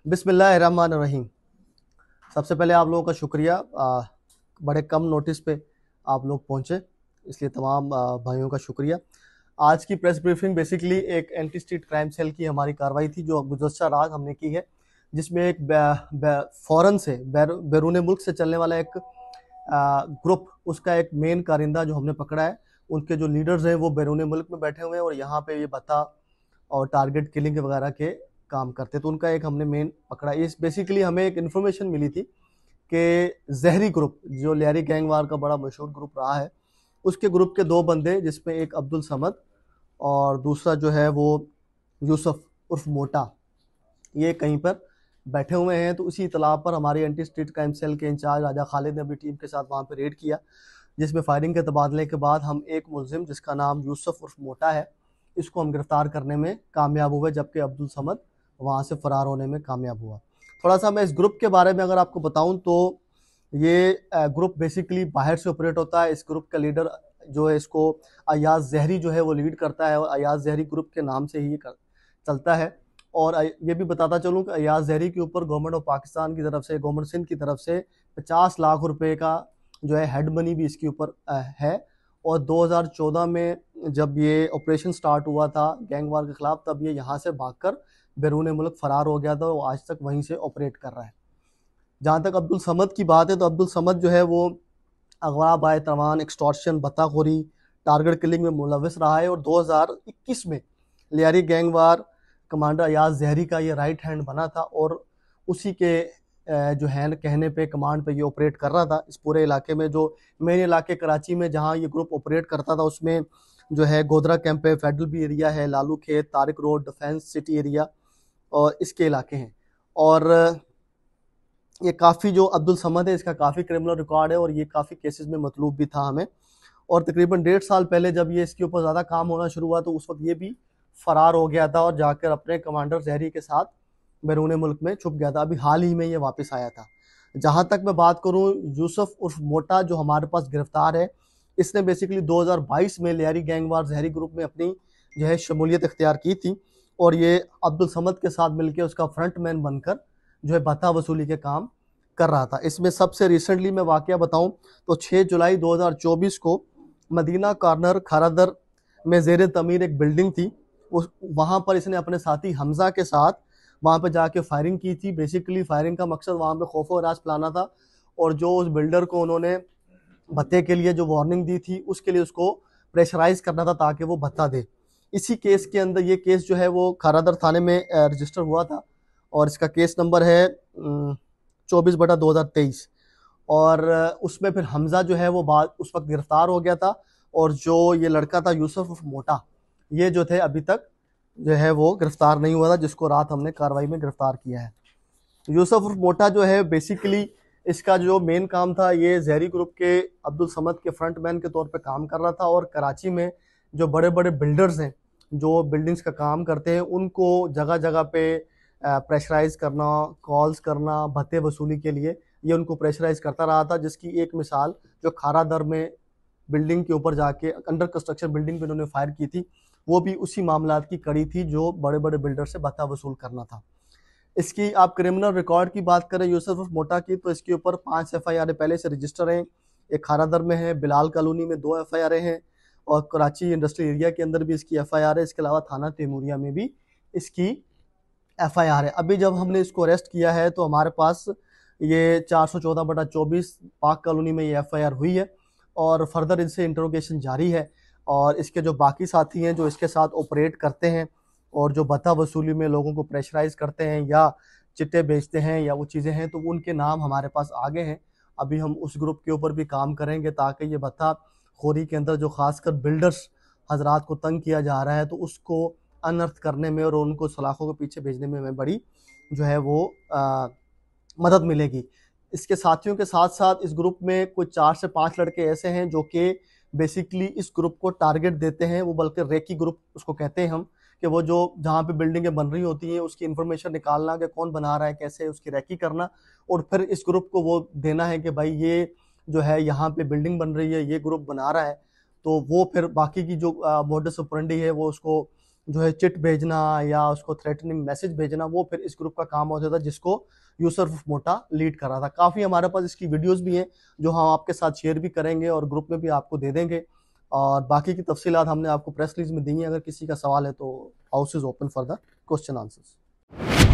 बिस्मिल्लाहिर्रहमानिर्रहीम। सबसे पहले आप लोगों का शुक्रिया, बड़े कम नोटिस पे आप लोग पहुंचे, इसलिए तमाम भाइयों का शुक्रिया। आज की प्रेस ब्रीफिंग बेसिकली एक एंटी स्टेट क्राइम सेल की हमारी कार्रवाई थी जो गुज़श्ता रात हमने की है, जिसमें एक फ़ौरन से बैरून मुल्क से चलने वाला एक ग्रुप, उसका एक मेन कारिंदा जो हमने पकड़ा है। उनके जो लीडर्स हैं वो बैरून मुल्क में बैठे हुए हैं और यहाँ पे ये बता और टारगेट किलिंग वगैरह के काम करते, तो उनका एक हमने मेन पकड़ा। इस बेसिकली हमें एक इन्फॉर्मेशन मिली थी कि जहरी ग्रुप जो लियारी गैंगवार का बड़ा मशहूर ग्रुप रहा है, उसके ग्रुप के दो बंदे, जिसमें एक अब्दुल समद और दूसरा जो है वो यूसुफ उर्फ मोटा, ये कहीं पर बैठे हुए हैं। तो उसी इतला पर हमारी एंटी स्टेट क्राइम सेल के इंचार्ज राजा खालिद ने अपनी टीम के साथ वहाँ पर रेड किया, जिसमें फायरिंग के तबादले के बाद हम एक मुलजिम जिसका नाम यूसुफ उर्फ मोटा है, इसको हम गिरफ्तार करने में कामयाब हुए, जबकि अब्दुल समद वहाँ से फ़रार होने में कामयाब हुआ। थोड़ा सा मैं इस ग्रुप के बारे में अगर आपको बताऊं तो ये ग्रुप बेसिकली बाहर से ऑपरेट होता है। इस ग्रुप का लीडर जो है, इसको अयाज जहरी जो है वो लीड करता है, और अयाज जहरी ग्रुप के नाम से ही ये चलता है। और ये भी बताता चलूँ कि अयाज जहरी के ऊपर गवर्नमेंट ऑफ पाकिस्तान की तरफ से, गवर्नमेंट सिंध की तरफ से 50 लाख रुपए का जो है हेड मनी भी इसके ऊपर है। और 2014 में जब ये ऑपरेशन स्टार्ट हुआ था गैंगवार के खिलाफ, तब ये यहाँ से भागकर बैरून मुल्क फरार हो गया था, वो आज तक वहीं से ऑपरेट कर रहा है। जहाँ तक अब्दुल समद की बात है, तो अब्दुल समद जो है वो अगवा, बाय तवान, एक्सटॉर्शन, बत्ताखोरी, टारगेट किलिंग में मुलविस रहा है। और 2021 में लियारी गैंगवार कमांडर अयाज जहरी का ये राइट हैंड बना था, और उसी के जो है कहने पे, कमांड पे ये ऑपरेट कर रहा था इस पूरे इलाके में। जो मेन इलाके कराची में जहाँ ये ग्रुप ऑपरेट करता था, उसमें जो है गोदरा कैंप है, फेडरल बी एरिया है, लालू खेत, Tariq road, defence city area और इसके इलाके हैं। और ये काफ़ी, जो अब्दुल समद है, इसका काफ़ी क्रिमिनल रिकॉर्ड है और ये काफ़ी केसेस में मतलूब भी था हमें। और तकरीबन 1.5 साल पहले जब ये इसके ऊपर ज़्यादा काम होना शुरू हुआ, तो उस वक्त ये भी फरार हो गया था और जाकर अपने कमांडर जहरी के साथ बैरून मुल्क में छुप गया था। अभी हाल ही में ये वापस आया था। जहाँ तक मैं बात करूँ, यूसुफ उर्फ मोटा जो हमारे पास गिरफ्तार है, इसने बेसिकली 2022 में लियारी गैंगवार जहरी ग्रुप में अपनी जो है शमूलियत इख्तियार की थी, और ये अब्दुल समद के साथ मिलकर उसका फ्रंट मैन बनकर जो है भत्ता वसूली के काम कर रहा था। इसमें सबसे रिसेंटली मैं वाकया बताऊं तो 6 जुलाई 2024 को मदीना कॉर्नर खारादर में ज़ेर तमीर एक बिल्डिंग थी, उस वहाँ पर इसने अपने साथी हमजा के साथ वहाँ पर जाके फायरिंग की थी। बेसिकली फायरिंग का मकसद वहाँ पे खौफ व राज फैलाना था, और जो उस बिल्डर को उन्होंने भत्ते के लिए जो वार्निंग दी थी, उसके लिए उसको प्रेशराइज करना था ताकि वो भत्ता दे। इसी केस के अंदर ये केस जो है वो खारादर थाने में रजिस्टर हुआ था, और इसका केस नंबर है 24/2023। और उसमें फिर हमजा जो है वो उस वक्त गिरफ्तार हो गया था, और जो ये लड़का था यूसुफ मोटा, ये जो थे अभी तक जो है वो गिरफ्तार नहीं हुआ था, जिसको रात हमने कार्रवाई में गिरफ्तार किया है। यूसुफ मोटा जो है बेसिकली इसका जो मेन काम था, ये जहरी ग्रुप के अब्दुल समद के फ्रंट मैन के तौर पे काम कर रहा था, और कराची में जो बड़े बड़े बिल्डर्स हैं जो बिल्डिंग्स का काम करते हैं, उनको जगह जगह पे प्रेशराइज करना, कॉल्स करना भत्ते वसूली के लिए, ये उनको प्रेशराइज करता रहा था। जिसकी एक मिसाल जो खारादर में बिल्डिंग के ऊपर जाके अंडर कंस्ट्रक्शन बिल्डिंग पे उन्होंने फायर की थी, वो भी उसी मामलात की कड़ी थी जो बड़े बड़े बिल्डर से भत्ता वसूल करना था। इसकी आप क्रिमिनल रिकॉर्ड की बात करें यूसुफ मोटा की, तो इसके ऊपर 5 FIR पहले से रजिस्टर हैं। एक खारादर में है, बिलाल कॉलोनी में 2 FIR हैं, और कराची इंडस्ट्रियल एरिया के अंदर भी इसकी FIR है। इसके अलावा थाना तैमूरिया में भी इसकी FIR है। अभी जब हमने इसको अरेस्ट किया है तो हमारे पास ये 414/24 पाक कॉलोनी में ये FIR हुई है, और फर्दर इनसे इंटरोगेशन जारी है। और इसके जो बाकी साथी हैं जो इसके साथ ऑपरेट करते हैं और जो भत्ता वसूली में लोगों को प्रेशराइज करते हैं या चिट्टे बेचते हैं या वो चीज़ें हैं, तो उनके नाम हमारे पास आगे हैं। अभी हम उस ग्रुप के ऊपर भी काम करेंगे ताकि ये भत्ता खोरी के अंदर जो खासकर बिल्डर्स हजरात को तंग किया जा रहा है, तो उसको अनर्थ करने में और उनको सलाखों के पीछे भेजने में हमें बड़ी जो है वो मदद मिलेगी। इसके साथियों के साथ साथ इस ग्रुप में कुछ 4 से 5 लड़के ऐसे हैं जो कि बेसिकली इस ग्रुप को टारगेट देते हैं। वो बल्कि रेकी ग्रुप उसको कहते हैं हम, कि वो जो जहाँ पे बिल्डिंगें बन रही होती हैं उसकी इन्फॉर्मेशन निकालना कि कौन बना रहा है, कैसे उसकी रेकी करना, और फिर इस ग्रुप को वो देना है कि भाई ये जो है यहाँ पे बिल्डिंग बन रही है, ये ग्रुप बना रहा है। तो वो फिर बाकी की जो मोडस ऑपरेंडी है वो उसको जो है चिट भेजना या उसको थ्रेटनिंग मैसेज भेजना, वो फिर इस ग्रुप का काम होता था जिसको यूसुफ मोटा लीड कर रहा था। काफ़ी हमारे पास इसकी वीडियोस भी हैं जो हम आपके साथ शेयर भी करेंगे और ग्रुप में भी आपको दे देंगे। और बाकी की तफसीलात हमने आपको प्रेस रिलीज में दी हैं। अगर किसी का सवाल है तो house is open for the question answers.